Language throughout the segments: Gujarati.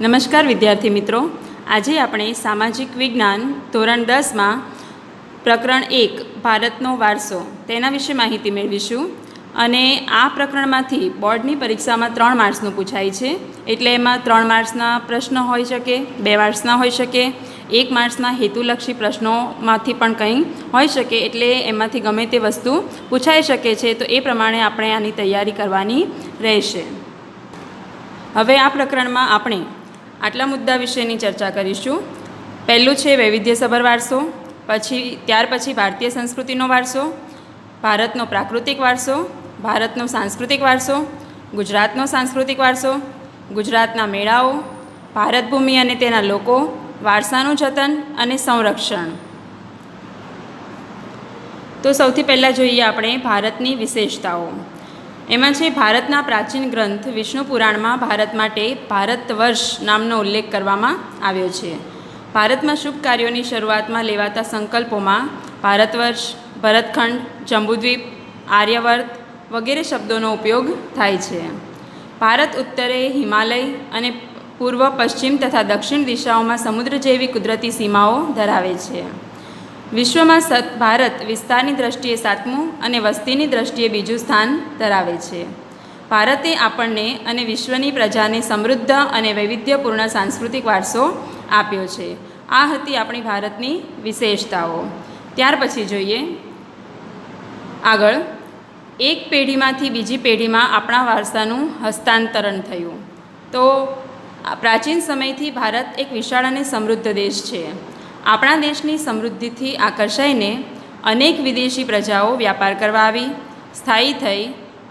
નમસ્કાર વિદ્યાર્થી મિત્રો, આજે આપણે સામાજિક વિજ્ઞાન ધોરણ 10માં પ્રકરણ 1 ભારતનો વારસો તેના વિશે માહિતી મેળવીશું. અને આ પ્રકરણમાંથી બોર્ડની પરીક્ષામાં 3 માર્ક્સનું પૂછાય છે. એટલે એમાં 3 માર્ક્સના પ્રશ્નો હોઈ શકે, 2 માર્ક્સના હોઈ શકે, 1 માર્ક્સના હેતુલક્ષી પ્રશ્નોમાંથી પણ કંઈ હોઈ શકે. એટલે એમાંથી ગમે તે વસ્તુ પૂછાઈ શકે છે. તો એ પ્રમાણે આપણે આની તૈયારી કરવાની રહેશે. હવે આ પ્રકરણમાં આપણે આટલા મુદ્દા વિશેની ચર્ચા કરીશું. પહેલું છે વૈવિધ્યસભર વારસો, ત્યાર પછી ભારતીય સંસ્કૃતિનો વારસો, ભારતનો પ્રાકૃતિક વારસો, ભારતનો સાંસ્કૃતિક વારસો, ગુજરાતનો સાંસ્કૃતિક વારસો, ગુજરાતના મેળાઓ, ભારત ભૂમિ અને તેના લોકો, વારસાનું જતન અને સંરક્ષણ. તો સૌથી પહેલાં જોઈએ આપણે ભારતની વિશેષતાઓ. એમાં છે ભારતના પ્રાચીન ગ્રંથ વિષ્ણુ પુરાણમાં ભારત માટે ભારત વર્ષ નામનો ઉલ્લેખ કરવામાં આવ્યો છે. ભારતમાં શુભ કાર્યોની શરૂઆતમાં લેવાતા સંકલ્પોમાં ભારત વર્ષ, ભરતખંડ, જંબુદ્વીપ, આર્યવર્ત વગેરે શબ્દોનો ઉપયોગ થાય છે. ભારત ઉત્તરે હિમાલય અને પૂર્વ, પશ્ચિમ તથા દક્ષિણ દિશાઓમાં સમુદ્ર જેવી કુદરતી સીમાઓ ધરાવે છે. વિશ્વમાં ભારત વિસ્તારની દ્રષ્ટિએ 7મું અને વસ્તીની દ્રષ્ટિએ 2જું સ્થાન ધરાવે છે. ભારતે આપણને અને વિશ્વની પ્રજાને સમૃદ્ધ અને વૈવિધ્યપૂર્ણ સાંસ્કૃતિક વારસો આપ્યો છે. આ હતી આપણી ભારતની વિશેષતાઓ. ત્યાર પછી જોઈએ આગળ, એક પેઢીમાંથી બીજી પેઢીમાં આપણા વારસાનું હસ્તાંતરણ થયું. તો પ્રાચીન સમયથી ભારત એક વિશાળ અને સમૃદ્ધ દેશ છે. આપણા દેશની સમૃદ્ધિથી આકર્ષાઈને અનેક વિદેશી પ્રજાઓ વ્યાપાર કરવા આવી, સ્થાયી થઈ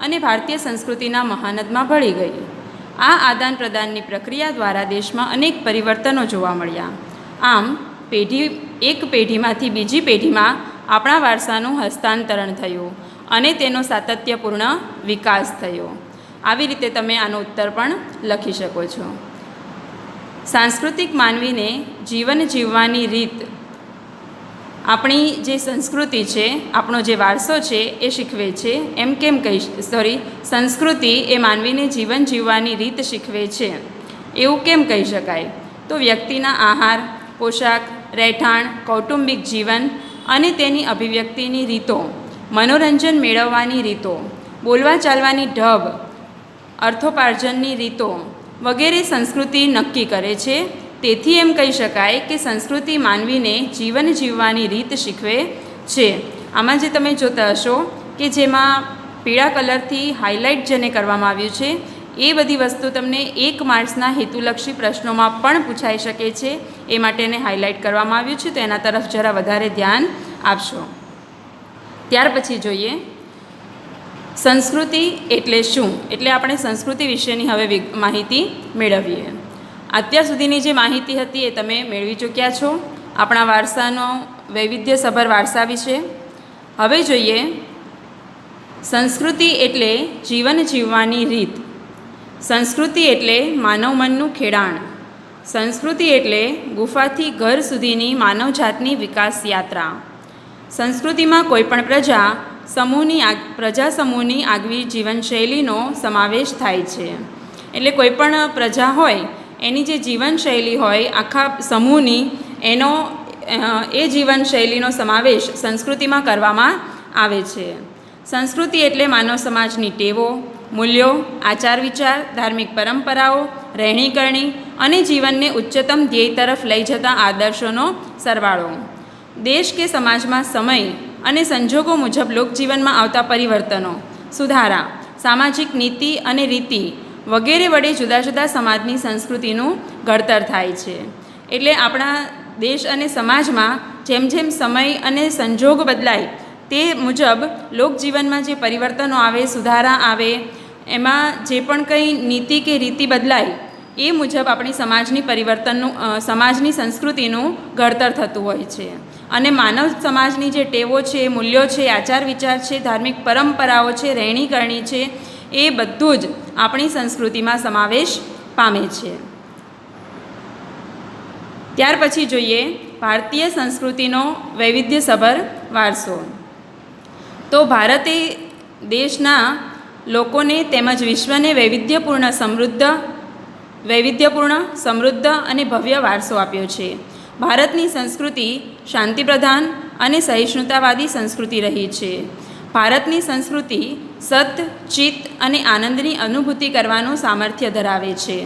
અને ભારતીય સંસ્કૃતિના મહાનદમાં ભળી ગઈ. આ આદાન પ્રદાનની પ્રક્રિયા દ્વારા દેશમાં અનેક પરિવર્તનો જોવા મળ્યા. આમ એક પેઢીમાંથી બીજી પેઢીમાં આપણા વારસાનું હસ્તાંતરણ થયું અને તેનો સાતત્યપૂર્ણ વિકાસ થયો. આવી રીતે તમે આનો ઉત્તર પણ લખી શકો છો. સાંસ્કૃતિક માનવીને જીવન જીવવાની રીત, આપણી જે સંસ્કૃતિ છે, આપણો જે વારસો છે એ શીખવે છે. સંસ્કૃતિ એ માનવીને જીવન જીવવાની રીત શીખવે છે એવું કેમ કહી શકાય? તો વ્યક્તિના આહાર, પોશાક, રહેઠાણ, કૌટુંબિક જીવન અને તેની અભિવ્યક્તિની રીતો, મનોરંજન મેળવવાની રીતો, બોલવા ચાલવાની ઢબ, અર્થોપાર્જનની રીતો વગેરે સંસ્કૃતિ નક્કી કરે છે. તેથી એમ કહી શકાય કે સંસ્કૃતિ માનવીને જીવન જીવવાની રીત શીખવે છે. આમાં જે તમે જોતા હશો કે જેમાં પીળા કલરથી હાઇલાઇટ જેને કરવામાં આવ્યું છે, એ બધી વસ્તુ તમને 1 માર્ક્સના હેતુલક્ષી પ્રશ્નોમાં પણ પૂછાઈ શકે છે. એ માટે એને હાઇલાઇટ કરવામાં આવ્યું છે. તો એના તરફ જરા વધારે ધ્યાન આપશો. ત્યાર પછી જોઈએ સંસ્કૃતિ એટલે શું. એટલે આપણે સંસ્કૃતિ વિશેની હવે માહિતી મેળવીએ. અત્યાર સુધીની જે માહિતી હતી એ તમે મેળવી ચૂક્યા છો આપણા વારસાનો વૈવિધ્યસભર વારસા વિશે. હવે જોઈએ સંસ્કૃતિ એટલે જીવન જીવવાની રીત. સંસ્કૃતિ એટલે માનવ મનનું ખેડાણ. સંસ્કૃતિ એટલે ગુફાથી ઘર સુધીની માનવજાતની વિકાસ યાત્રા. સંસ્કૃતિમાં કોઈપણ પ્રજા સમૂહની આગવી જીવનશૈલીનો સમાવેશ થાય છે. એટલે કોઈપણ પ્રજા હોય એની જે જીવનશૈલી હોય આખા સમૂહની, એ જીવનશૈલીનો સમાવેશ સંસ્કૃતિમાં કરવામાં આવે છે. સંસ્કૃતિ એટલે માનવ સમાજની ટેવો, મૂલ્યો, આચાર વિચાર, ધાર્મિક પરંપરાઓ, રહેણીકરણી અને જીવનને ઉચ્ચતમ ધ્યેય તરફ લઈ જતા આદર્શોનો સરવાળો. દેશ કે સમાજમાં સમય અને સંજોગો મુજબ લોકજીવનમાં આવતા પરિવર્તનો, સુધારા, સામાજિક નીતિ અને રીતિ વગેરે વડે જુદા જુદા સમાજની સંસ્કૃતિનું ઘડતર થાય છે. એટલે આપણા દેશ અને સમાજમાં જેમ જેમ સમય અને સંજોગ બદલાય તે મુજબ લોકજીવનમાં જે પરિવર્તનો આવે, સુધારા આવે, એમાં જે પણ કંઈ નીતિ કે રીતિ બદલાય એ મુજબ આપણી સમાજની સંસ્કૃતિનું ઘડતર થતું હોય છે. અને માનવ સમાજની જે ટેવો છે, મૂલ્યો છે, આચાર વિચાર છે, ધાર્મિક પરંપરાઓ છે, રહેણીકરણી છે, એ બધું જ આપણી સંસ્કૃતિમાં સમાવેશ પામે છે. ત્યાર પછી જોઈએ ભારતીય સંસ્કૃતિનો વૈવિધ્યસભર વારસો. તો ભારતે દેશના લોકોને તેમજ વિશ્વને વૈવિધ્યપૂર્ણ, સમૃદ્ધ વૈવિધ્યપૂર્ણ, સમૃદ્ધ અને ભવ્ય વારસો આપ્યો છે. ભારતની સંસ્કૃતિ શાંતિપ્રધાન અને સહિષ્ણુતાવાદી સંસ્કૃતિ રહી છે. ભારતની સંસ્કૃતિ સત, ચિત્ત અને આનંદની અનુભૂતિ કરવાનું સામર્થ્ય ધરાવે છે.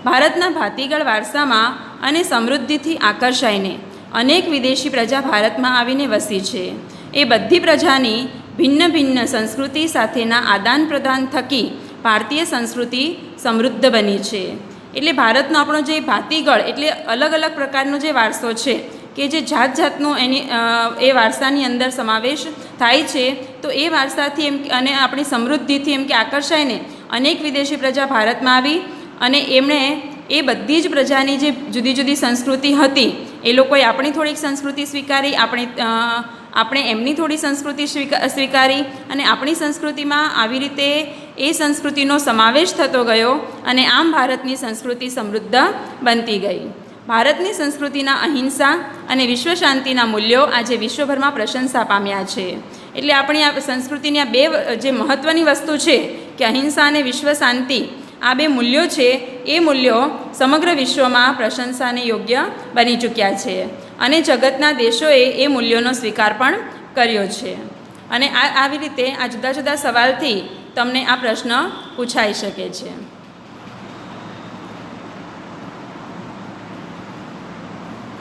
ભારતના ભાતીગળ વારસામાં અને સમૃદ્ધિથી આકર્ષાઈને અનેક વિદેશી પ્રજા ભારતમાં આવીને વસી છે. એ બધી પ્રજાની ભિન્ન ભિન્ન સંસ્કૃતિ સાથેના આદાન પ્રદાન થકી ભારતીય સંસ્કૃતિ સમૃદ્ધ બની છે. એટલે ભારતનો આપણો જે ભાતીગળ એટલે અલગ અલગ પ્રકારનો જે વારસો છે કે જે જાત જાતનો એ વારસાની અંદર સમાવેશ થાય છે, તો એ વારસાથી એમ અને આપણી સમૃદ્ધિથી એમ કે આકર્ષાઈને અનેક વિદેશી પ્રજા ભારતમાં આવી અને એમણે એ બધી જ પ્રજાની જે જુદી જુદી સંસ્કૃતિ હતી એ લોકોએ આપણી થોડીક સંસ્કૃતિ સ્વીકારી, આપણે એમની થોડી સંસ્કૃતિ સ્વીકારી અને આપણી સંસ્કૃતિમાં આવી રીતે એ સંસ્કૃતિનો સમાવેશ થતો ગયો અને આમ ભારતની સંસ્કૃતિ સમૃદ્ધ બનતી ગઈ. ભારતની સંસ્કૃતિના અહિંસા અને વિશ્વ શાંતિના મૂલ્યો આજે વિશ્વભરમાં પ્રશંસા પામ્યા છે. એટલે આપણી આ સંસ્કૃતિની આ બે જે મહત્ત્વની વસ્તુ છે કે અહિંસા અને વિશ્વ શાંતિ, આ બે મૂલ્યો છે, એ મૂલ્યો સમગ્ર વિશ્વમાં પ્રશંસાને યોગ્ય બની ચૂક્યા છે અને જગતના દેશોએ એ મૂલ્યોનો સ્વીકાર પણ કર્યો છે. અને આવી રીતે આ જુદા જુદા સવાલથી તમને આ પ્રશ્ન પૂછાઈ શકે છે.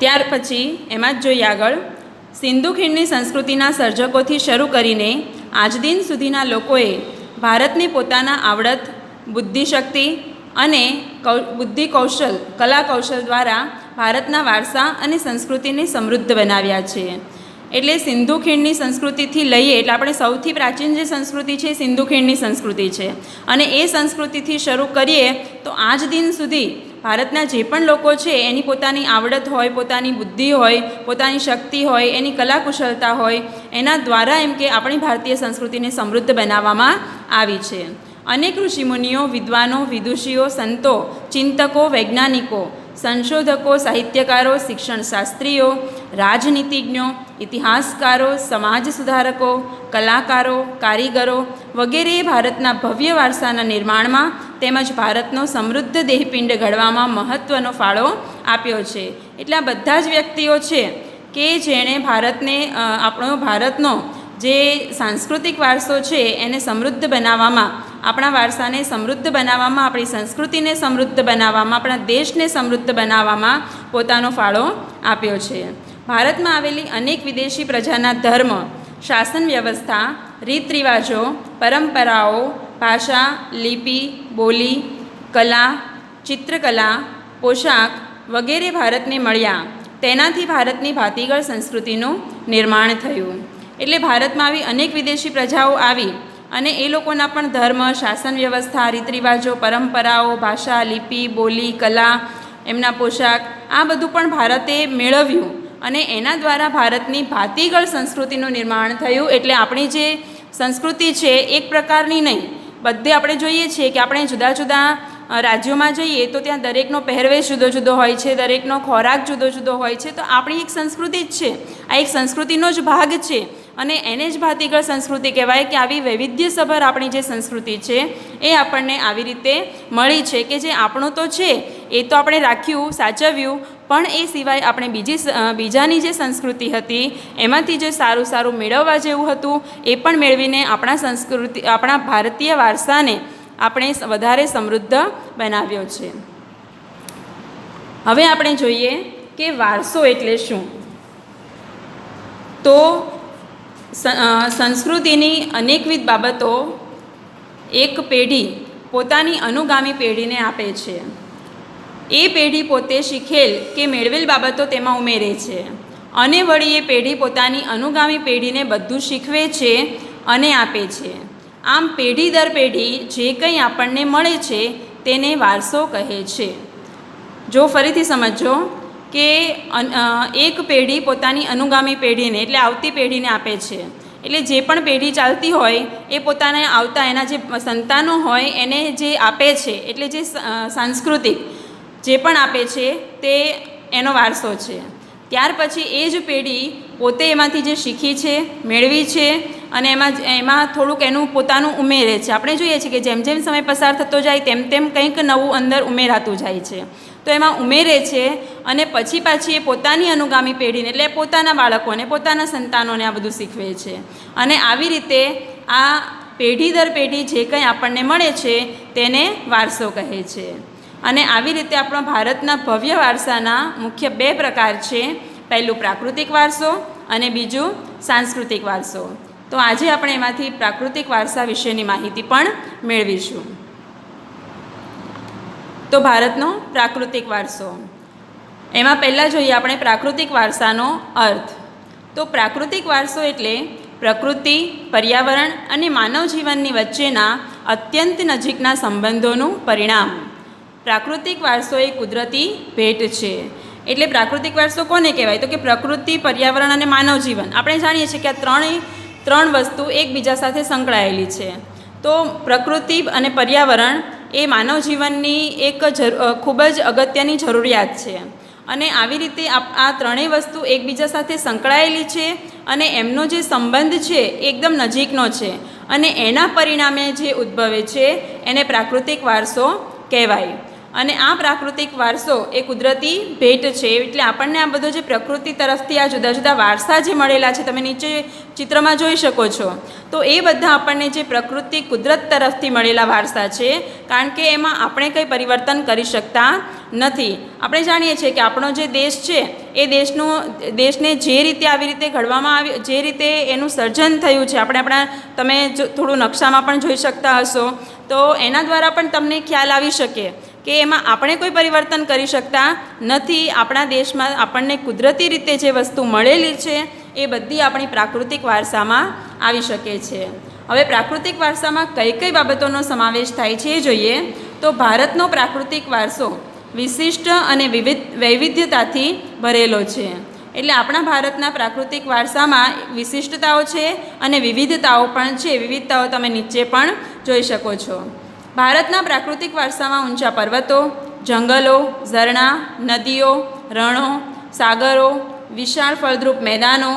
ત્યાર પછી એમાં જ જોઈએ આગળ, સિંધુ ખીણની સંસ્કૃતિના સર્જકોથી શરૂ કરીને આજ દિન સુધીના લોકોએ ભારતને પોતાના આવડત, બુદ્ધિશક્તિ અને બુદ્ધિ કૌશલ, કલા કૌશલ દ્વારા ભારતના વારસા અને સંસ્કૃતિને સમૃદ્ધ બનાવ્યા છે. એટલે સિંધુ ખીણની સંસ્કૃતિથી લઈએ એટલે આપણે સૌથી પ્રાચીન જે સંસ્કૃતિ છે સિંધુ ખીણની સંસ્કૃતિ છે અને એ સંસ્કૃતિથી શરૂ કરીએ તો આજ દિન સુધી ભારતના જે પણ લોકો છે એની પોતાની આવડત હોય, પોતાની બુદ્ધિ હોય, પોતાની શક્તિ હોય, એની કલાકુશળતા હોય, એના દ્વારા એમ કે આપણી ભારતીય સંસ્કૃતિને સમૃદ્ધ બનાવવામાં આવી છે. અનેક ઋષિમુનિઓ, વિદ્વાનો, વિદુષીઓ, સંતો, ચિંતકો, વૈજ્ઞાનિકો, સંશોધકો, સાહિત્યકારો, શિક્ષણશાસ્ત્રીઓ, રાજનીતિજ્ઞો, ઇતિહાસકારો, સમાજ સુધારકો, કલાકારો, કારીગરો વગેરેએ ભારતના ભવ્ય વારસાના નિર્માણમાં તેમજ ભારતનો સમૃદ્ધ દેહપિંડ ઘડવામાં મહત્ત્વનો ફાળો આપ્યો છે. એટલે આ બધા જ વ્યક્તિઓ છે કે જેણે ભારતનો જે સાંસ્કૃતિક વારસો છે એને સમૃદ્ધ બનાવવામાં, આપણા વારસાને સમૃદ્ધ બનાવવામાં, આપણી સંસ્કૃતિને સમૃદ્ધ બનાવવામાં, આપણા દેશને સમૃદ્ધ બનાવવામાં પોતાનો ફાળો આપ્યો છે. ભારતમાં આવેલી અનેક વિદેશી પ્રજાના ધર્મ, શાસન વ્યવસ્થા, રીત રિવાજો, પરંપરાઓ, ભાષા, લિપિ, બોલી, કલા, ચિત્રકલા, પોશાક વગેરે ભારતને મળ્યા. તેનાથી ભારતની ભાતીગળ સંસ્કૃતિનું નિર્માણ થયું. એટલે ભારતમાં આવી અનેક વિદેશી પ્રજાઓ આવી અને એ લોકોના પણ ધર્મ, શાસન વ્યવસ્થા, રીત રિવાજો, પરંપરાઓ, ભાષા, લિપિ, બોલી, કલા, એમના પોશાક આ બધું પણ ભારતે મેળવ્યું અને એના દ્વારા ભારતની ભાતીગળ સંસ્કૃતિનું નિર્માણ થયું. એટલે આપણી જે સંસ્કૃતિ છે એક પ્રકારની નહીં, બધે આપણે જોઈએ છીએ કે આપણે જુદા જુદા રાજ્યોમાં જઈએ તો ત્યાં દરેકનો પહેરવેશ જુદો જુદો હોય છે, દરેકનો ખોરાક જુદો જુદો હોય છે. તો આપણી એક સંસ્કૃતિ જ છે, આ એક સંસ્કૃતિનો જ ભાગ છે અને એને જ ભાતીગળ સંસ્કૃતિ કહેવાય કે આવી વૈવિધ્યસભર આપણી જે સંસ્કૃતિ છે એ આપણને આવી રીતે મળી છે કે જે આપણું તો છે એ તો આપણે રાખ્યું, સાચવ્યું, પણ એ સિવાય આપણે બીજાની જે સંસ્કૃતિ હતી એમાંથી જે સારું સારું મેળવવા જેવું હતું એ પણ મેળવીને આપણા ભારતીય વારસાને આપણે વધારે સમૃદ્ધ બનાવ્યો છે. હવે આપણે જોઈએ કે વારસો એટલે શું. તો સંસ્કૃતિની અનેકવિધ બાબતો એક પેઢી પોતાની અનુગામી પેઢીને આપે છે. એ પેઢી પોતે શીખેલ કે મેળવેલ બાબતો તેમાં ઉમેરે છે અને વળી એ પેઢી પોતાની અનુગામી પેઢીને બધું શીખવે છે અને આપે છે. આમ પેઢી દર પેઢી જે કંઈ આપણને મળે છે તેને વારસો કહે છે. જો ફરીથી સમજો કે એક પેઢી પોતાની અનુગામી પેઢીને એટલે આવતી પેઢીને આપે છે. એટલે જે પણ પેઢી ચાલતી હોય એ પોતાને આવતા એના જે સંતાનો હોય એને જે આપે છે, એટલે જે સાંસ્કૃતિક જે પણ આપે છે તે એનો વારસો છે. ત્યાર પછી એ જ પેઢી પોતે એમાંથી જે શીખી છે, મેળવી છે અને એમાં થોડુંક એનું પોતાનું ઉમેરે છે. આપણે જોઈએ છીએ કે જેમ જેમ સમય પસાર થતો જાય તેમ તેમ કંઈક નવું અંદર ઉમેરાતું જાય છે. તો એમાં ઉમેરે છે અને પછી પાછી એ પોતાની અનુગામી પેઢીને એટલે પોતાના બાળકોને પોતાના સંતાનોને આ બધું શીખવે છે. અને આવી રીતે આ પેઢી દર પેઢી જે કંઈ આપણને મળે છે તેને વારસો કહે છે. અને આવી રીતે આપણા ભારતના ભવ્ય વારસાના મુખ્ય 2 પ્રકાર છે. પહેલું પ્રાકૃતિક વારસો અને બીજું સાંસ્કૃતિક વારસો. તો આજે આપણે એમાંથી પ્રાકૃતિક વારસા વિશેની માહિતી પણ મેળવીશું. તો ભારતનો પ્રાકૃતિક વારસો, એમાં પહેલાં જોઈએ આપણે પ્રાકૃતિક વારસાનો અર્થ. તો પ્રાકૃતિક વારસો એટલે પ્રકૃતિ, પર્યાવરણ અને માનવ જીવનની વચ્ચેના અત્યંત નજીકના સંબંધોનું પરિણામ. પ્રાકૃતિક વારસો એ કુદરતી ભેટ છે. એટલે પ્રાકૃતિક વારસો કોને કહેવાય? તો કે પ્રકૃતિ, પર્યાવરણ અને માનવ જીવન. આપણે જાણીએ છીએ કે આ ત્રણ વસ્તુ એકબીજા સાથે સંકળાયેલી છે. તો પ્રકૃતિ અને પર્યાવરણ એ માનવ જીવનની એક ખૂબ જ અગત્યની જરૂરિયાત છે. અને આવી રીતે આ ત્રણેય વસ્તુ એકબીજા સાથે સંકળાયેલી છે અને એમનો જે સંબંધ છે એ એકદમ નજીકનો છે. અને એના પરિણામે જે ઉદ્ભવે છે એને પ્રાકૃતિક વારસો કહેવાય. અને આ પ્રાકૃતિક વારસો એ કુદરતી ભેટ છે. એટલે આપણને આ બધો જે પ્રકૃતિ તરફથી આ જુદા જુદા વારસા જે મળેલા છે, તમે નીચે ચિત્રમાં જોઈ શકો છો, તો એ બધા આપણને જે પ્રકૃતિ કુદરત તરફથી મળેલા વારસા છે. કારણ કે એમાં આપણે કંઈ પરિવર્તન કરી શકતા નથી. આપણે જાણીએ છીએ કે આપણો જે દેશ છે એ દેશને જે રીતે આવી રીતે ઘડવામાં આવ્યો, જે રીતે એનું સર્જન થયું છે, તમે થોડું નકશામાં પણ જોઈ શકતા હશો, તો એના દ્વારા પણ તમને ખ્યાલ આવી શકે કે એમાં આપણે કોઈ પરિવર્તન કરી શકતા નથી. આપણા દેશમાં આપણને કુદરતી રીતે જે વસ્તુ મળેલી છે એ બધી આપણી પ્રાકૃતિક વારસામાં આવી શકે છે. હવે પ્રાકૃતિક વારસામાં કઈ કઈ બાબતોનો સમાવેશ થાય છે એ જોઈએ. તો ભારતનો પ્રાકૃતિક વારસો વિશિષ્ટ અને વૈવિધ્યતાથી ભરેલો છે. એટલે આપણા ભારતના પ્રાકૃતિક વારસામાં વિશિષ્ટતાઓ છે અને વિવિધતાઓ પણ છે. વિવિધતાઓ તમે નીચે પણ જોઈ શકો છો. ભારતના પ્રાકૃતિક વારસામાં ઊંચા પર્વતો, જંગલો, ઝરણા, નદીઓ, રણો, સાગરો, વિશાળ ફળદ્રુપ મેદાનો,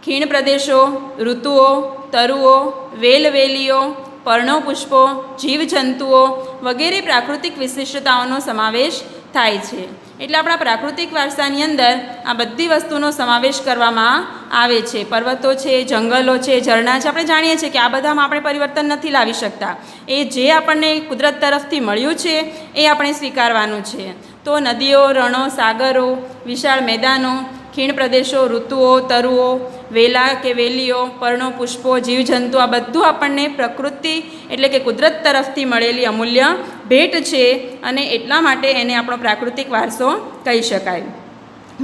ખીણ પ્રદેશો, ઋતુઓ, તરુઓ, વેલવેલીઓ, પર્ણો પુષ્પો, જીવજંતુઓ વગેરે પ્રાકૃતિક વિશિષ્ટતાઓનો સમાવેશ થાય છે. એટલે આપણા પ્રાકૃતિક વારસાની અંદર આ બધી વસ્તુનો સમાવેશ કરવામાં આવે છે. પર્વતો છે, જંગલો છે, ઝરણા છે. આપણે જાણીએ છીએ કે આ બધામાં આપણે પરિવર્તન નથી લાવી શકતા. એ જે આપણને કુદરત તરફથી મળ્યું છે એ આપણે સ્વીકારવાનું છે. તો નદીઓ, રણો, સાગરો, વિશાળ મેદાનો, ખીણ પ્રદેશો, ઋતુઓ, તરુઓ, વેલા કે વેલીઓ, પર્ણો, પુષ્પો, જીવજંતુ આ બધું આપણને પ્રકૃતિ એટલે કે કુદરત તરફથી મળેલી અમૂલ્ય ભેટ છે. અને એટલા માટે એને આપણો પ્રાકૃતિક વારસો કહી શકાય.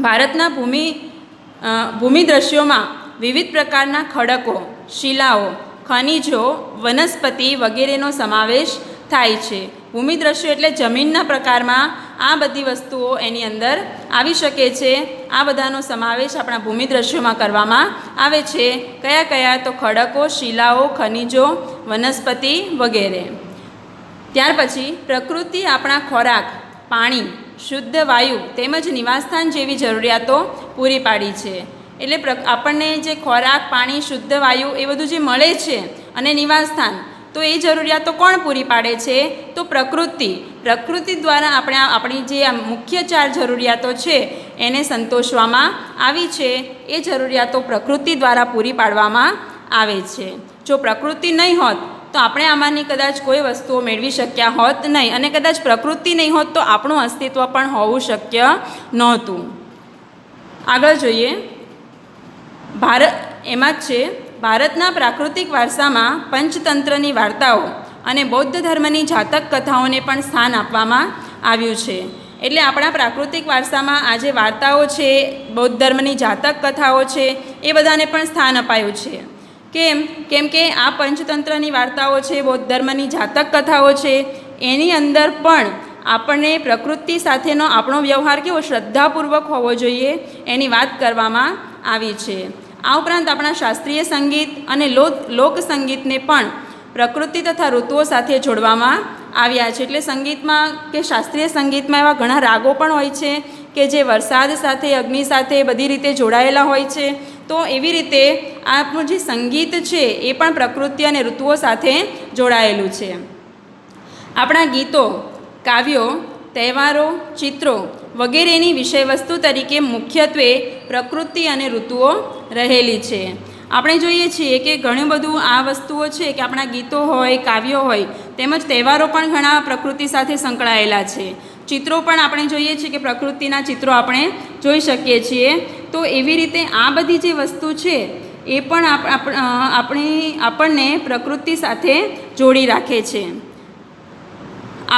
ભારતના ભૂમિ દ્રશ્યોમાં વિવિધ પ્રકારના ખડકો, શિલાઓ, ખનિજો, વનસ્પતિ વગેરેનો સમાવેશ થાય છે. ભૂમિ દ્રશ્યો એટલે જમીનના પ્રકારમાં આ બધી વસ્તુઓ એની અંદર આવી શકે છે. આ બધાનો સમાવેશ આપણા ભૂમિ દ્રશ્યોમાં કરવામાં આવે છે. કયા કયા? તો ખડકો, શિલાઓ, ખનિજો, વનસ્પતિ વગેરે. ત્યાર પછી પ્રકૃતિ આપણા ખોરાક, પાણી, શુદ્ધ વાયુ તેમજ નિવાસસ્થાન જેવી જરૂરિયાતો પૂરી પાડી છે. એટલે આપણને જે ખોરાક, પાણી, શુદ્ધ વાયુ એ બધું જે મળે છે અને નિવાસસ્થાન, તો એ જરૂરિયાતો કોણ પૂરી પાડે છે? તો પ્રકૃતિ દ્વારા આપણી જે આ મુખ્ય 4 જરૂરિયાતો છે એને સંતોષવામાં આવી છે. એ જરૂરિયાતો પ્રકૃતિ દ્વારા પૂરી પાડવામાં આવે છે. જો પ્રકૃતિ નહીં હોત તો આપણે આમાંની કદાચ કોઈ વસ્તુઓ મેળવી શક્યા હોત નહીં. અને કદાચ પ્રકૃતિ નહીં હોત તો આપણું અસ્તિત્વ પણ હોવું શક્ય નહોતું. આગળ જોઈએ. એમાં જ છે ભારતના પ્રાકૃતિક વારસામાં પંચતંત્રની વાર્તાઓ અને બૌદ્ધ ધર્મની જાતક કથાઓને પણ સ્થાન આપવામાં આવ્યું છે. એટલે આપણા પ્રાકૃતિક વારસામાં આ જે વાર્તાઓ છે, બૌદ્ધ ધર્મની જાતક કથાઓ છે, એ બધાને પણ સ્થાન અપાયું છે. કેમ કે આ પંચતંત્રની વાર્તાઓ છે, બૌદ્ધ ધર્મની જાતક કથાઓ છે, એની અંદર પણ આપણને પ્રકૃતિ સાથેનો આપણો વ્યવહાર કેવો શ્રદ્ધાપૂર્વક હોવો જોઈએ એની વાત કરવામાં આવી છે. આ ઉપરાંત આપણા શાસ્ત્રીય સંગીત અને લોકસંગીતને પણ પ્રકૃતિ તથા ઋતુઓ સાથે જોડવામાં આવ્યા છે. એટલે સંગીતમાં કે શાસ્ત્રીય સંગીતમાં એવા ઘણા રાગો પણ હોય છે કે જે વરસાદ સાથે, અગ્નિ સાથે બધી રીતે જોડાયેલા હોય છે. તો તો એવી રીતે આપણું જે સંગીત છે એ પણ પ્રકૃતિ અને ઋતુઓ સાથે જોડાયેલું છે. આપણા ગીતો, કાવ્યો, તહેવારો, ચિત્રો વગેરેની વિષયવસ્તુ તરીકે મુખ્યત્વે પ્રકૃતિ અને ઋતુઓ રહેલી છે. આપણે જોઈએ છીએ કે ઘણું બધું આ વસ્તુઓ છે કે આપણા ગીતો હોય, કાવ્યો હોય, તેમજ તહેવારો પણ ઘણા પ્રકૃતિ સાથે સંકળાયેલા છે. ચિત્રો પણ આપણે જોઈએ છીએ કે પ્રકૃતિના ચિત્રો આપણે જોઈ શકીએ છીએ. તો એવી રીતે આ બધી જે વસ્તુ છે એ પણ આપણને પ્રકૃતિ સાથે જોડી રાખે છે.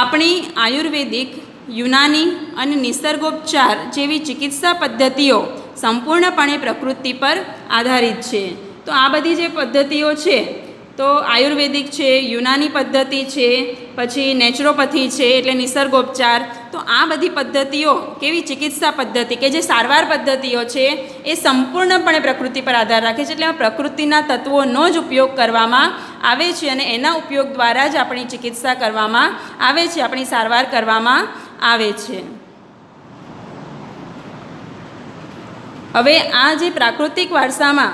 આપણી આયુર્વેદિક, યુનાની અને નિસર્ગોપચાર જેવી ચિકિત્સા પદ્ધતિઓ સંપૂર્ણપણે પ્રકૃતિ પર આધારિત છે. તો આ બધી જે પદ્ધતિઓ છે, તો આયુર્વેદિક છે, યુનાની પદ્ધતિ છે, પછી નેચરોપથી છે એટલે નિસર્ગોપચાર, તો આ બધી પદ્ધતિઓ કેવી ચિકિત્સા પદ્ધતિ કે જે સારવાર પદ્ધતિઓ છે એ સંપૂર્ણપણે પ્રકૃતિ પર આધાર રાખે છે. એટલે પ્રકૃતિના તત્વોનો જ ઉપયોગ કરવામાં આવે છે અને એના ઉપયોગ દ્વારા જ આપણી ચિકિત્સા કરવામાં આવે છે, આપણી સારવાર કરવામાં આવે છે. હવે આ જે પ્રાકૃતિક વારસામાં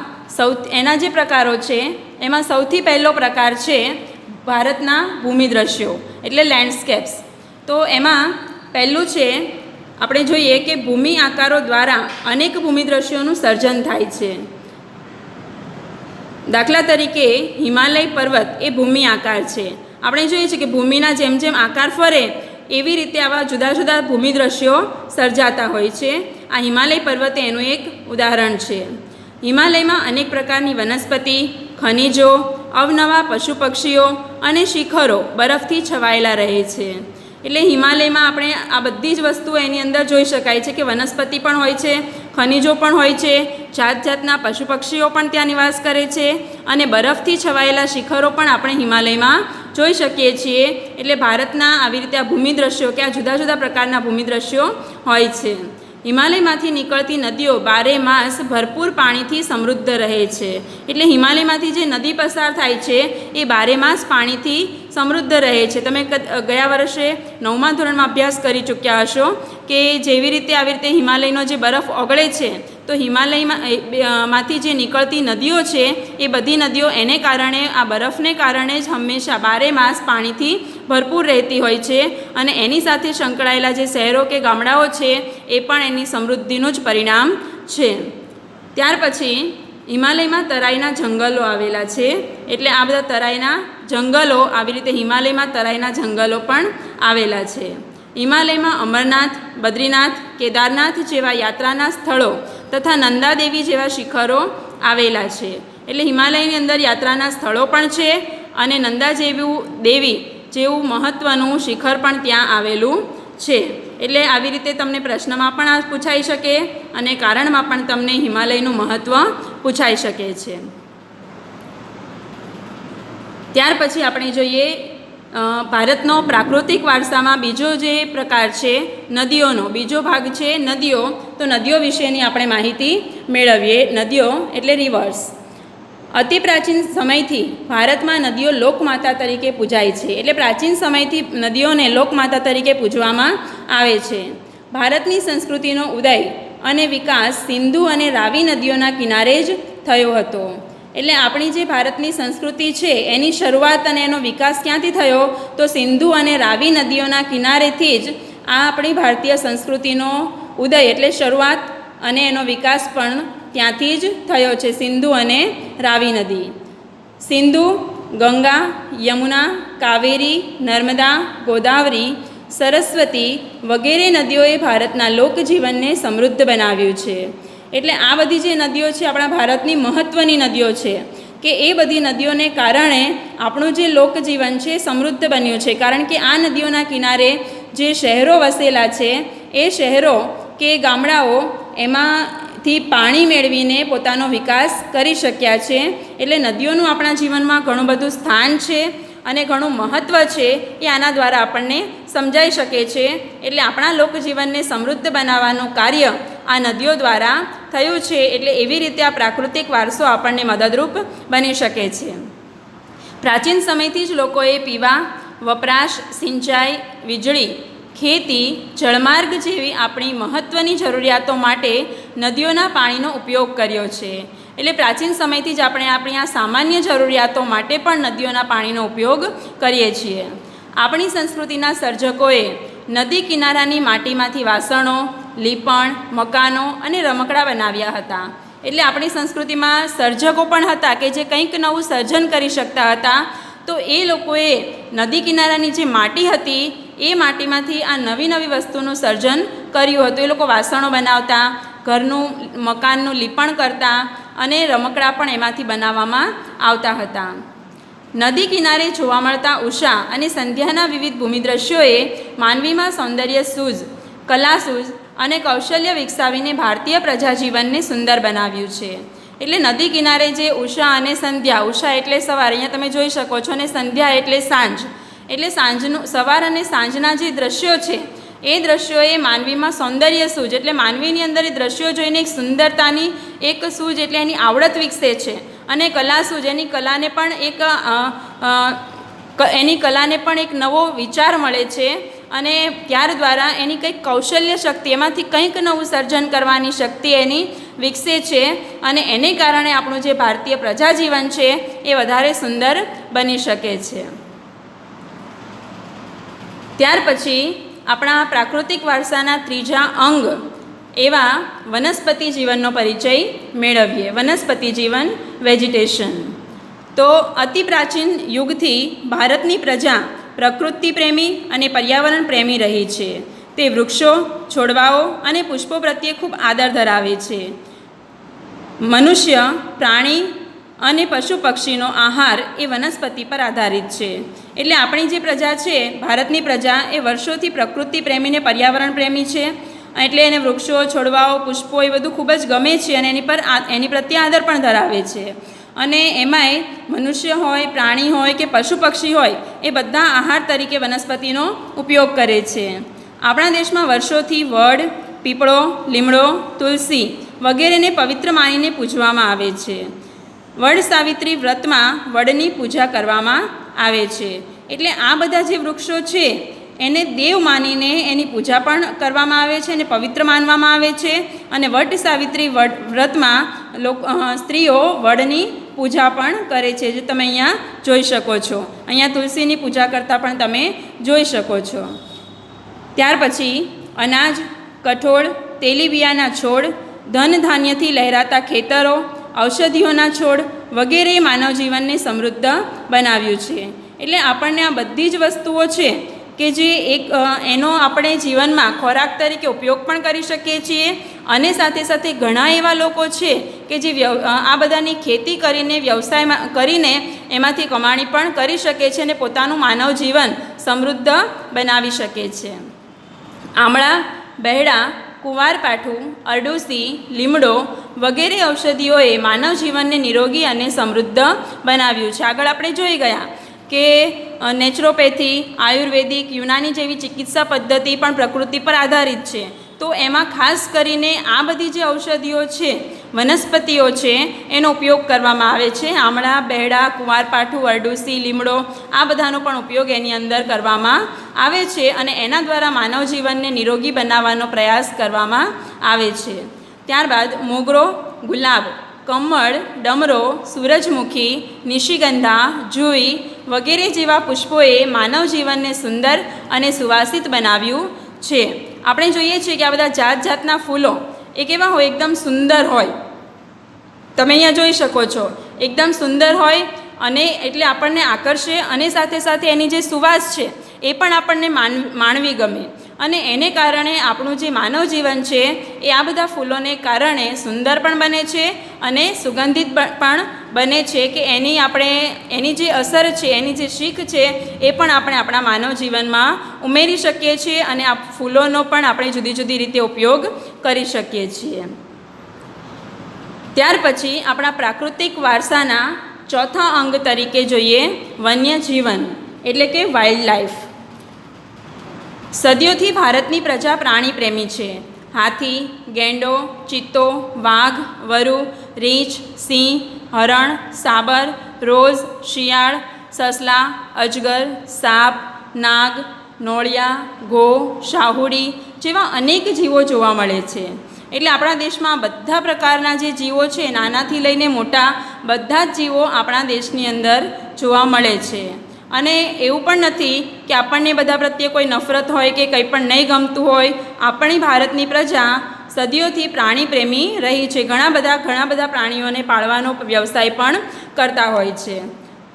એના જે પ્રકારો છે એમાં સૌથી પહેલો પ્રકાર છે ભારતના ભૂમિદ્રશ્યો એટલે લેન્ડસ્કેપ્સ. તો એમાં પહેલું છે આપણે જોઈએ કે ભૂમિ આકારો દ્વારા અનેક ભૂમિદ્રશ્યોનું સર્જન થાય છે. દાખલા તરીકે હિમાલય પર્વત એ ભૂમિ આકાર છે. આપણે જોઈએ છીએ કે ભૂમિના જેમ જેમ આકાર ફરે એવી રીતે આવા જુદા જુદા ભૂમિદ્રશ્યો સર્જાતા હોય છે. આ હિમાલય પર્વત એનું એક ઉદાહરણ છે. હિમાલયમાં અનેક પ્રકારની વનસ્પતિ, ખનિજો, અવનવા પશુ પક્ષીઓ અને શિખરો બરફથી છવાયેલા રહે છે. એટલે હિમાલયમાં આપણે આ બધી જ વસ્તુઓ એની અંદર જોઈ શકાય છે કે વનસ્પતિ પણ હોય છે, ખનિજો પણ હોય છે, જાત જાતના પશુ પક્ષીઓ પણ ત્યાં નિવાસ કરે છે અને બરફથી છવાયેલા શિખરો પણ આપણે હિમાલયમાં જોઈ શકીએ છીએ. એટલે ભારતના આવી રીતે આ ભૂમિદ્રશ્યો કે આ જુદા જુદા પ્રકારના ભૂમિદ્રશ્યો હોય છે. હિમાલયમાંથી નીકળતી નદીઓ બારે માસ ભરપૂર પાણીથી સમૃદ્ધ રહે છે. એટલે હિમાલયમાંથી જે નદી પસાર થાય છે એ બારે માસ પાણીથી સમૃદ્ધ રહે છે. તમે ગયા વર્ષે 9મા ધોરણમાં અભ્યાસ કરી ચૂક્યા હશો કે જેવી રીતે આવી રીતે હિમાલયનો જે બરફ ઓગળે છે તો હિમાલયમાંથી જે નીકળતી નદીઓ છે એ બધી નદીઓ એને કારણે આ બરફને કારણે જ હંમેશા બારે માસ પાણીથી ભરપૂર રહેતી હોય છે અને એની સાથે સંકળાયેલા જે શહેરો કે ગામડાઓ છે એ પણ એની સમૃદ્ધિનું જ પરિણામ છે. ત્યાર પછી હિમાલયમાં તરાઈના જંગલો આવેલા છે. એટલે આ બધા તરાઈના જંગલો આવી રીતે હિમાલયમાં તરાઈના જંગલો પણ આવેલા છે. હિમાલયમાં અમરનાથ, બદ્રીનાથ, કેદારનાથ જેવા યાત્રાના સ્થળો તથા નંદાદેવી જેવા શિખરો આવેલા છે. એટલે હિમાલયની અંદર યાત્રાના સ્થળો પણ છે અને નંદા દેવી જેવું મહત્ત્વનું શિખર પણ ત્યાં આવેલું છે. એટલે આવી રીતે તમને પ્રશ્નમાં પણ આ પૂછાઈ શકે અને કારણમાં પણ તમને હિમાલયનું મહત્ત્વ પૂછાઈ શકે છે. ત્યાર પછી આપણે જોઈએ ભારતનો પ્રાકૃતિક વારસામાં બીજો જે પ્રકાર છે નદીઓનો બીજો ભાગ છે નદીઓ. તો નદીઓ વિશેની આપણે માહિતી મેળવીએ. નદીઓ એટલે રિવર્સ. અતિ પ્રાચીન સમયથી ભારતમાં નદીઓ લોકમાતા તરીકે પૂજાય છે. એટલે પ્રાચીન સમયથી નદીઓને લોકમાતા તરીકે પૂજવામાં આવે છે. ભારતની સંસ્કૃતિનો ઉદય અને વિકાસ સિંધુ અને રાવી નદીઓના કિનારે જ થયો હતો. એટલે આપણી જે ભારતની સંસ્કૃતિ છે એની શરૂઆત અને એનો વિકાસ ક્યાંથી થયો તો સિંધુ અને રાવી નદીઓના કિનારેથી જ આ આપણી ભારતીય સંસ્કૃતિનો ઉદય એટલે શરૂઆત અને એનો વિકાસ પણ ત્યાંથી જ થયો છે. સિંધુ અને રાવી નદી. સિંધુ, ગંગા, યમુના, કાવેરી, નર્મદા, ગોદાવરી, સરસ્વતી વગેરે નદીઓએ ભારતના લોકજીવનને સમૃદ્ધ બનાવ્યું છે. એટલે આ બધી જે નદીઓ છે આપણા ભારતની મહત્ત્વની નદીઓ છે કે એ બધી નદીઓને કારણે આપણું જે લોકજીવન છે સમૃદ્ધ બન્યું છે. કારણ કે આ નદીઓના કિનારે જે શહેરો વસેલા છે એ શહેરો કે ગામડાઓ એમાંથી પાણી મેળવીને પોતાનો વિકાસ કરી શક્યા છે. એટલે નદીઓનું આપણા જીવનમાં ઘણું બધું સ્થાન છે અને ઘણું મહત્ત્વ છે એ આના દ્વારા આપણને સમજાઈ શકે છે. એટલે આપણા લોકજીવનને સમૃદ્ધ બનાવવાનું કાર્ય આ નદીઓ દ્વારા થયું છે. એટલે એવી રીતે આ પ્રાકૃતિક વારસો આપણને મદદરૂપ બની શકે છે. પ્રાચીન સમયથી જ લોકોએ પીવા, વપરાશ, સિંચાઈ, વીજળી, ખેતી, જળમાર્ગ જેવી આપણી મહત્ત્વની જરૂરિયાતો માટે નદીઓના પાણીનો ઉપયોગ કર્યો છે. એટલે પ્રાચીન સમયથી જ આપણે આપણી આ સામાન્ય જરૂરિયાતો માટે પણ નદીઓના પાણીનો ઉપયોગ કરીએ છીએ. આપણી સંસ્કૃતિના સર્જકોએ નદી કિનારાની માટીમાંથી વાસણો, લીપણ, મકાનો અને રમકડાં બનાવ્યા હતા. એટલે આપણી સંસ્કૃતિમાં સર્જકો પણ હતા કે જે કંઈક નવું સર્જન કરી શકતા હતા. તો એ લોકોએ નદી કિનારાની જે માટી હતી એ માટીમાંથી આ નવી નવી વસ્તુનું સર્જન કર્યું હતું. એ લોકો વાસણો બનાવતા, ઘરનું મકાનનું લીપણ કરતા અને રમકડાં પણ એમાંથી બનાવવામાં આવતા હતા. નદી કિનારે જોવા મળતા ઉષા અને સંધ્યાના વિવિધ ભૂમિદ્રશ્યોએ માનવીમાં સૌંદર્ય સૂઝ, કલા સૂઝ અને કૌશલ્ય વિકસાવીને ભારતીય પ્રજાજીવનને સુંદર બનાવ્યું છે. એટલે નદી કિનારે જે ઉષા અને સંધ્યા, ઉષા એટલે સવાર, અહીંયા તમે જોઈ શકો છો, અને સંધ્યા એટલે સાંજ, એટલે સાંજનું સવાર અને સાંજના જે દ્રશ્યો છે એ દ્રશ્યોએ માનવીમાં સૌંદર્ય સૂઝ, એટલે માનવીની અંદર એ દ્રશ્યો જોઈને એક સુંદરતાની એક સૂઝ એટલે એની આવડત વિકસે છે. અને કલા સૂઝ, એની કલાને પણ એક નવો વિચાર મળે છે અને ત્યાર દ્વારા એની કંઈક કૌશલ્ય શક્તિ, એમાંથી કંઈક નવું સર્જન કરવાની શક્તિ એની વિકસે છે અને એને કારણે આપણું જે ભારતીય પ્રજાજીવન છે એ વધારે સુંદર બની શકે છે. ત્યાર પછી આપણા પ્રાકૃતિક વારસાના ત્રીજા અંગ એવા વનસ્પતિ જીવનનો પરિચય મેળવીએ. વનસ્પતિ જીવન, વેજીટેશન. તો અતિ પ્રાચીન યુગથી ભારતની પ્રજા પ્રકૃતિ પ્રેમી અને પર્યાવરણ પ્રેમી રહી છે. તે વૃક્ષો, છોડવાઓ અને પુષ્પો પ્રત્યે ખૂબ આદર ધરાવે છે. મનુષ્ય, પ્રાણી અને પશુ પક્ષીનો આહાર એ વનસ્પતિ પર આધારિત છે. એટલે આપણી જે પ્રજા છે, ભારતની પ્રજા, એ વર્ષોથી પ્રકૃતિ પ્રેમી ને પર્યાવરણ પ્રેમી છે. એટલે એને વૃક્ષો, છોડવાઓ, પુષ્પો એ બધું ખૂબ જ ગમે છે અને એની પ્રત્યે આદર પણ ધરાવે છે. અને એમાંય મનુષ્ય હોય, પ્રાણી હોય કે પશુ પક્ષી હોય, એ બધા આહાર તરીકે વનસ્પતિનો ઉપયોગ કરે છે. આપણા દેશમાં વર્ષોથી વડ, પીપળો, લીમડો, તુલસી વગેરેને પવિત્ર માનીને પૂજવામાં આવે છે. વડ સાવિત્રી વ્રતમાં વડની પૂજા કરવામાં આવે છે. એટલે આ બધા જે વૃક્ષો છે એને દેવ માનીને એની પૂજા પણ કરવામાં આવે છે અને પવિત્ર માનવામાં આવે છે. અને વટ સાવિત્રી વ્રતમાં સ્ત્રીઓ વડની પૂજા પણ કરે છે, જે તમે અહીંયા જોઈ શકો છો. અહીંયા તુલસીની પૂજા કરતાં પણ તમે જોઈ શકો છો. ત્યાર પછી અનાજ, કઠોળ, તેલીબિયાના છોડ, ધન ધાન્યથી લહેરાતા ખેતરો, ઔષધિઓના છોડ વગેરે માનવ જીવનને સમૃદ્ધ બનાવ્યું છે. એટલે આપણને આ બધી જ વસ્તુઓ છે કે જે એનો આપણે જીવનમાં ખોરાક તરીકે ઉપયોગ પણ કરી શકીએ છીએ અને સાથે સાથે ઘણા એવા લોકો છે કે જે આ બધાની ખેતી કરીને, વ્યવસાયમાં કરીને એમાંથી કમાણી પણ કરી શકે છે અને પોતાનું માનવ જીવન સમૃદ્ધ બનાવી શકે છે. આમળા, બહેડા, કુંવારપાઠું, અરડુસી, લીમડો વગેરે ઔષધિઓએ માનવ જીવનને નિરોગી અને સમૃદ્ધ બનાવ્યું છે. આગળ આપણે જોઈ ગયા કે નેચરોપેથી, આયુર્વેદિક, યુનાની જેવી ચિકિત્સા પદ્ધતિ પણ પ્રકૃતિ પર આધારિત છે. તો એમાં ખાસ કરીને આ બધી જે ઔષધિઓ છે, વનસ્પતિઓ છે, એનો ઉપયોગ કરવામાં આવે છે. આમળા, બહેડા, કુંવારપાઠું, અરડુસી, લીમડો આ બધાનો પણ ઉપયોગ એની અંદર કરવામાં આવે છે અને એના દ્વારા માનવ જીવનને નિરોગી બનાવવાનો પ્રયાસ કરવામાં આવે છે. ત્યારબાદ મોગરો, ગુલાબ, કમળ, ડમરો, સૂરજમુખી, નિશિગંધા, જુઈ વગેરે જેવા પુષ્પોએ માનવ જીવનને સુંદર અને સુવાસિત બનાવ્યું છે. આપણે જોઈએ છીએ કે આ બધા જાત જાતના ફૂલો એ કેવા હોય, એકદમ સુંદર હોય. તમે અહીંયા જોઈ શકો છો, એકદમ સુંદર હોય અને એટલે આપણને આકર્ષે અને સાથે સાથે એની જે સુવાસ છે એ પણ આપણને માણવી ગમે. અને એને કારણે આપણું જે માનવ જીવન છે એ આ બધા ફૂલોને કારણે સુંદર પણ બને છે અને સુગંધિત પણ બને છે કે એની જે અસર છે, એની જે શીખ છે એ પણ આપણે આપણા માનવ જીવનમાં ઉમેરી શકીએ છીએ અને આ ફૂલોનો પણ આપણે જુદી જુદી રીતે ઉપયોગ કરી શકીએ છીએ. ત્યાર પછી આપણા પ્રાકૃતિક વારસાના ચોથા અંગ તરીકે જોઈએ વન્ય જીવન, એટલે કે વાઇલ્ડ લાઈફ. સદીઓથી ભારતની પ્રજા પ્રાણી પ્રેમી છે. હાથી, ગેંડો, ચિત્તો, વાઘ, વરુ, રીંછ, સિંહ, હરણ, સાબર, રોઝ, શિયાળ, સસલા, અજગર, સાપ, નાગ, નોળિયા, ઘો, શાહુડી જેવા અનેક જીવો જોવા મળે છે. એટલે આપણા દેશમાં બધા પ્રકારના જે જીવો છે, નાનાથી લઈને મોટા બધા જ જીવો આપણા દેશની અંદર જોવા મળે છે. અને એવું પણ નથી કે આપણને બધા પ્રત્યે કોઈ નફરત હોય કે કંઈ પણ નહીં ગમતું હોય. આપણી ભારતની પ્રજા સદીઓથી પ્રાણી પ્રેમી રહી છે. ઘણા બધા પ્રાણીઓને પાળવાનો વ્યવસાય પણ કરતા હોય છે.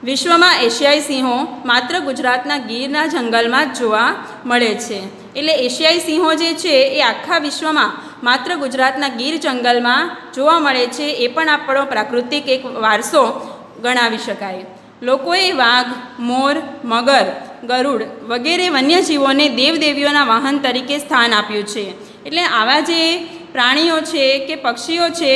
વિશ્વમાં એશિયાઈ સિંહો માત્ર ગુજરાતના ગીરના જંગલમાં જ જોવા મળે છે. એટલે એશિયાઈ સિંહો જે છે એ આખા વિશ્વમાં માત્ર ગુજરાતના ગીર જંગલમાં જોવા મળે છે. એ પણ આપણો પ્રાકૃતિક એક વારસો ગણાવી શકાય. લોકોએ વાઘ, મોર, મગર, ગરુડ વગેરે વન્યજીવોને દેવદેવીઓના વાહન તરીકે સ્થાન આપ્યું છે. એટલે આવા જે પ્રાણીઓ છે કે પક્ષીઓ છે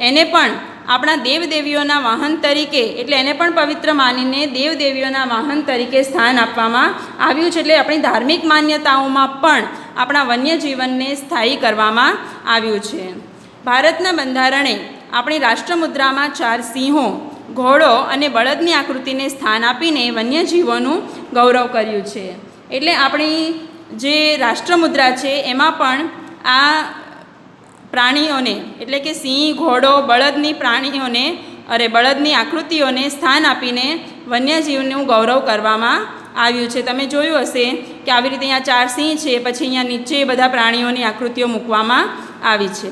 એને પણ આપણા દેવદેવીઓના વાહન તરીકે, એટલે એને પણ પવિત્ર માનીને દેવદેવીઓના વાહન તરીકે સ્થાન આપવામાં આવ્યું છે. એટલે આપણી ધાર્મિક માન્યતાઓમાં પણ આપણા વન્યજીવનને સ્થાયી કરવામાં આવ્યું છે. ભારતના બંધારણે આપણી રાષ્ટ્રમુદ્રામાં 4 સિંહો, ઘોડો અને બળદની આકૃતિને સ્થાન આપીને વન્યજીવોનું ગૌરવ કર્યું છે. એટલે આપણી જે રાષ્ટ્રમુદ્રા છે એમાં પણ આ પ્રાણીઓને, એટલે કે સિંહ, ઘોડો, બળદની આકૃતિઓને સ્થાન આપીને વન્યજીવનું ગૌરવ કરવામાં આવ્યું છે. તમે જોયું હશે કે આવી રીતે અહીંયા 4 સિંહ છે, પછી અહીંયા નીચે બધા પ્રાણીઓની આકૃતિઓ મૂકવામાં આવી છે.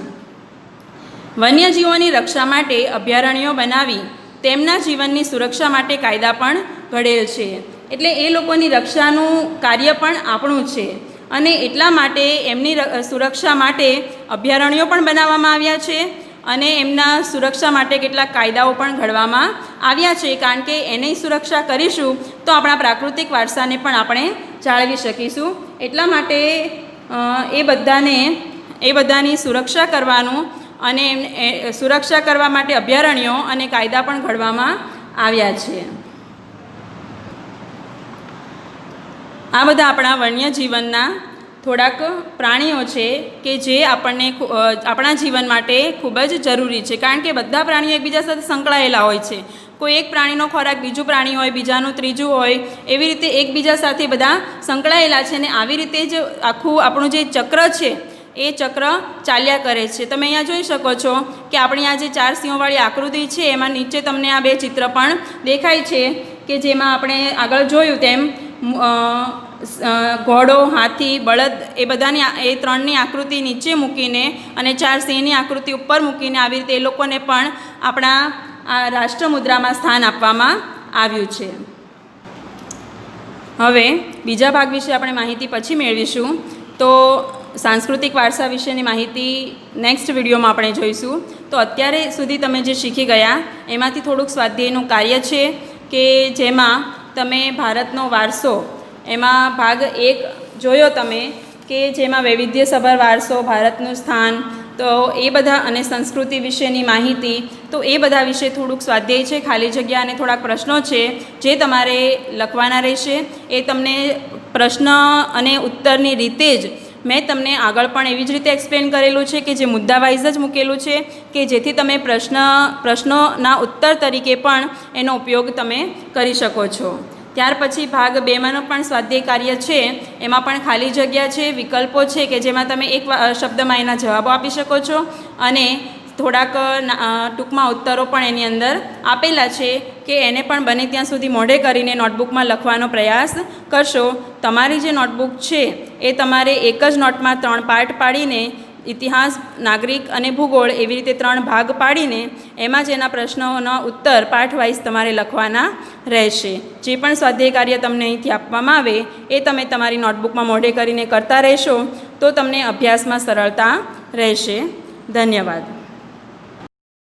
વન્યજીવોની રક્ષા માટે અભયારણ્યો બનાવી તેમના જીવનની સુરક્ષા માટે કાયદા પણ ઘડેલ છે. એટલે એ લોકોની રક્ષાનું કાર્ય પણ આપણું છે. અને એટલા માટે એમની સુરક્ષા માટે અભયારણ્યો પણ બનાવવામાં આવ્યા છે અને એમના સુરક્ષા માટે કેટલાક કાયદાઓ પણ ઘડવામાં આવ્યા છે. કારણ કે એની સુરક્ષા કરીશું તો આપણા પ્રાકૃતિક વારસાને પણ આપણે જાળવી શકીશું. એટલા માટે એ બધાની સુરક્ષા કરવાનું અને સુરક્ષા કરવા માટે અભયારણ્યો અને કાયદા પણ ઘડવામાં આવ્યા છે. આ બધા આપણા વન્યજીવનના થોડાક પ્રાણીઓ છે કે જે આપણા જીવન માટે ખૂબ જ જરૂરી છે. કારણ કે બધા પ્રાણીઓ એકબીજા સાથે સંકળાયેલા હોય છે. કોઈ એક પ્રાણીનો ખોરાક બીજું પ્રાણી હોય, બીજાનું ત્રીજું હોય, એવી રીતે એકબીજા સાથે બધા સંકળાયેલા છે. અને આવી રીતે જ આખું આપણું જે ચક્ર છે એ ચક્ર ચાલ્યા કરે છે. તમે અહીંયા જોઈ શકો છો કે આપણી આ જે 4 સિંહોવાળી આકૃતિ છે એમાં નીચે તમને આ 2 ચિત્ર પણ દેખાય છે કે જેમાં આપણે આગળ જોયું તેમ ઘોડો, હાથી, બળદ એ 3ની આકૃતિ નીચે મૂકીને અને 4 સિંહની આકૃતિ ઉપર મૂકીને આવી રીતે એ લોકોને પણ આપણા આ રાષ્ટ્રમુદ્રામાં સ્થાન આપવામાં આવ્યું છે. હવે બીજા ભાગ વિશે આપણે માહિતી પછી મેળવીશું. તો સાંસ્કૃતિક વારસા વિશેની માહિતી નેક્સ્ટ વિડીયોમાં આપણે જોઈશું. તો અત્યારે સુધી તમે જે શીખી ગયા એમાંથી થોડુંક સ્વાધ્યાયનું કાર્ય છે કે જેમાં તમે ભારતનો વારસો એમાં ભાગ 1 જોયો તમે કે જેમાં વૈવિધ્યસભર વારસો, ભારતનું સ્થાન, તો એ બધા અને સંસ્કૃતિ વિશેની માહિતી, તો એ બધા વિશે થોડુંક સ્વાધ્યાય છે, ખાલી જગ્યા અને થોડાક પ્રશ્નો છે જે તમારે લખવાના રહેશે. એ તમને પ્રશ્ન અને ઉત્તરની રીતે જ મેં તમને આગળ પણ એવી જ રીતે એક્સપ્લેન કરેલું છે કે જે મુદ્દા વાઇઝ જ મૂકેલું છે કે જેથી તમે પ્રશ્નોના ઉત્તર તરીકે પણ એનો ઉપયોગ તમે કરી શકો છો. ત્યાર પછી ભાગ 2માંનો પણ સ્વાધ્યાય કાર્ય છે. એમાં પણ ખાલી જગ્યા છે, વિકલ્પો છે કે જેમાં તમે એક શબ્દમાં એના જવાબો આપી શકો છો અને થોડાક ટૂંકમાં ઉત્તરો પણ એની અંદર આપેલા છે કે એને પણ બને ત્યાં સુધી મોઢે કરીને નોટબુકમાં લખવાનો પ્રયાસ કરશો. તમારી જે નોટબુક છે એ તમારે એક જ નોટમાં 3 પાર્ટ પાડીને ઇતિહાસ, નાગરિક અને ભૂગોળ એવી રીતે 3 ભાગ પાડીને એમાં જ એના પ્રશ્નોનો ઉત્તર પાઠ વાઇઝ તમારે લખવાના રહેશે. જે પણ સ્વાધ્યાય કાર્ય તમને અહીંથી આપવામાં આવે એ તમે તમારી નોટબુકમાં મોઢે કરીને કરતા રહેશો તો તમને અભ્યાસમાં સરળતા રહેશે. ધન્યવાદ.